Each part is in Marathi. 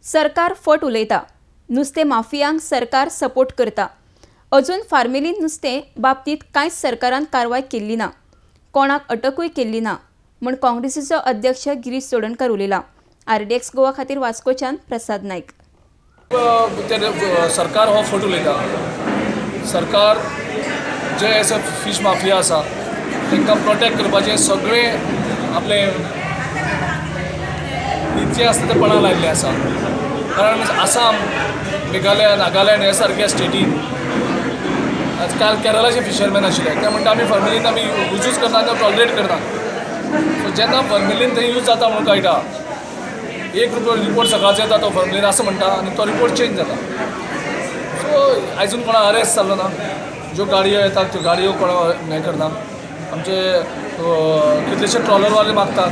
सरकार फट उलयता, नुस्तें माफियांक सरकार सपोर्ट करता. अजून फार्मेलीन नुस्तें बाबतींत कांयच सरकारान कारवाय केल्ली ना, कोणाक अटकूय केल्ली ना म्हण काँग्रेसीचो अध्यक्ष गिरीश चोडणकर उलयला. RDX गोवा खातीर वास्कोच्यान प्रसाद नायक. सरकार हो फट उलयता. सरकार जे एस फीश माफिया आसा तांकां प्रोटेक्ट करपाचें सगळें आपले इतलें आसता तें पणां लायिल्लें आसा. कारण आसाम, मेघालय, नागालँड हे सारक्या स्टेटीन काल केरळाचे फिशरमॅन आशिल्ले ते म्हणटा आमी फॉर्मेलीन आमी यूजूच करना, ते टॉलरेट करना. सो जेन्ना फॉर्मेलीन थंय यूज जाता म्हणून कळटा, एक रिपोर्ट सकाळचो येता तो फॉर्मेलीन असं म्हणटा आनी तो रिपोर्ट चेंज जाता. सो आयजून कोणा अरेस्ट जाल्लो ना. ज्यो गाडयो येतात त्यो गाडयो कोणा हें करना. आमचे कितलेशे ट्रॉलरवाले मागतात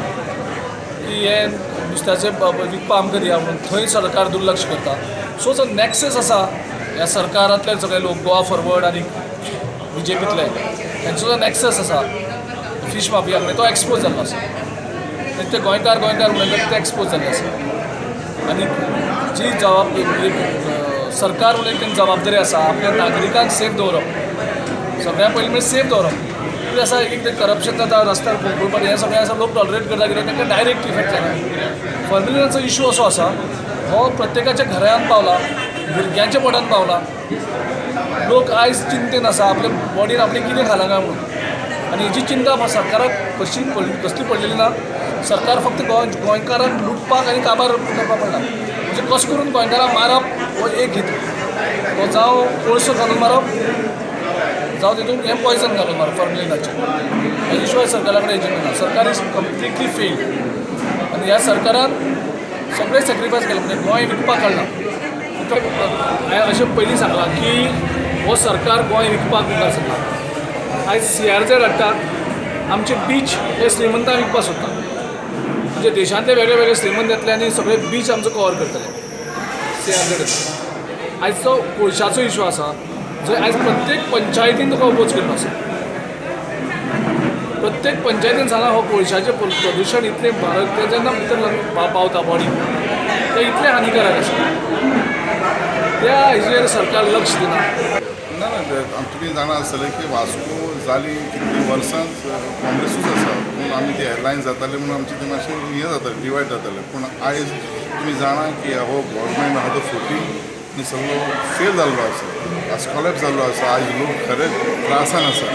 की हे नुस्त्याचे विकपा आमकां दिया म्हणून, थंय सरकार दुर्लक्ष करता. सो जो नॅक्सस आसा ह्या सरकारांतले सगळे लोक गोवा फॉरवर्ड आनी BJPतले तांचो जो नॅक्सस आसा फीश माफिया कडेन तो एक्सपोज जाल्लो आसा. ते गोंयकार म्हणटात ते एक्सपोज जाल्ले आसा. आनी जी सरकार उलयता तेंची जबाबदारी आसा आपल्या नागरिकांक सेफ दवरप. सगळ्यां पयलीं म्हणजे सेफ दवरप. कितें आसा एक करप्शन जाता, रस्त्यार पळोवपाक हें सगळें आसा, लोक टॉलरेट करता कित्याक तांकां डायरेक्ट इफेक्ट जाता. फॉर्मेलिनाचो इशू असो आसा हो प्रत्येकाच्या घरांत पावला, भुरग्यांच्या पोटांत पावला. लोक आयज चिंतेन आसा आपल्या बॉडीन आपलें कितें खालां काय म्हणून. आनी हेची चिंता सरकाराक कसली पडलेली ना. सरकार फक्त गोंयकारांक लुटपाक आनी काबार करपाक पडला. म्हणजे कशें करून गोंयकारांक मारप हो एक हेतू. तो जावं कोळसो घालून मारप, जावं तितून हें पॉयझन घालून मारप फॉर्मेलिनाचें. हेजे शिवाय सरकारा कडेन एजंडा ना. सरकार इज कंप्लिटली फेल्ड. आनी ह्या सरकारान सगळे सॅक्रिफायस केले. म्हणजे गोंय विकपाक काडला. हांवें अशें पयलीं सांगलां की हो सरकार गोंय विकपाक मुखार सरला. आयज CRZ हाडटात, आमचे बीच हे श्रीमंतांक विकपाक सोदतात. म्हणजे देशांतले वेगळे वेगळे श्रीमंत येतले आनी सगळे बीच आमचो कवर करतले. CRZ आयज तो कोळशाचो इशू आसा, जंय आयज प्रत्येक पंचायतीन तुका अपोज करता आसा. प्रत्येक पंचायतीन सांगला हो कोळशाचें प्रदुशण इतलें भारत तें जेन्ना भितर पावता बॉडी तें इतलें हानिकारक आसा. त्या हेजेर सरकार लक्ष दिना. ना तुमी जाणा आसतलें की वास्को जाली कितली वर्सां काँग्रेसूच आसा. पूण आमी ते एअरलायन्स जाताले म्हणून आमचें तें मातशें हें जातालें, डिवायड जातालें. पूण आयज तुमी जाणा की हो गव्हर्मेंट आहा तो 14 सगळो फेल जाल्लो आसा, कॉलेप्स जाल्लो आसा. आयज लोक खरेंच त्रासान आसा.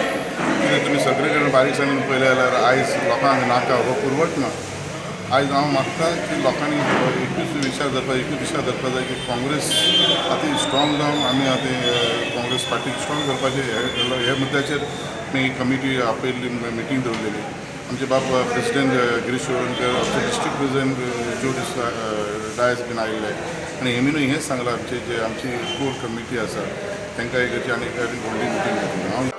कित्याक तुमी सगळे कडेन बारीकसाणेन पळयलें जाल्यार आयज लोकांक नाका हो पुरवटना. आयज हांव मागता की लोकांनी एकूच विचार धरपा जाय की काँग्रेस आतां स्ट्रॉंग जावन आमी आतां काँग्रेस पार्टीक स्ट्रॉंग करपाचें हे मुद्द्याचेर मी कमिटी आपयल्ली, मिटींग दवरलेली. आमचे बाब प्रेसिडेंट गिरीश चोडणकर, आमचे डिस्ट्रिक्ट प्रेसिडेंट जो डायस बीन आयिल्ले आनी हेमीनूय हेंच सांगलां आमचे जे आमची कोर कमिटी आसा तांकां एक आनी व्हडली मिटींग घेतली.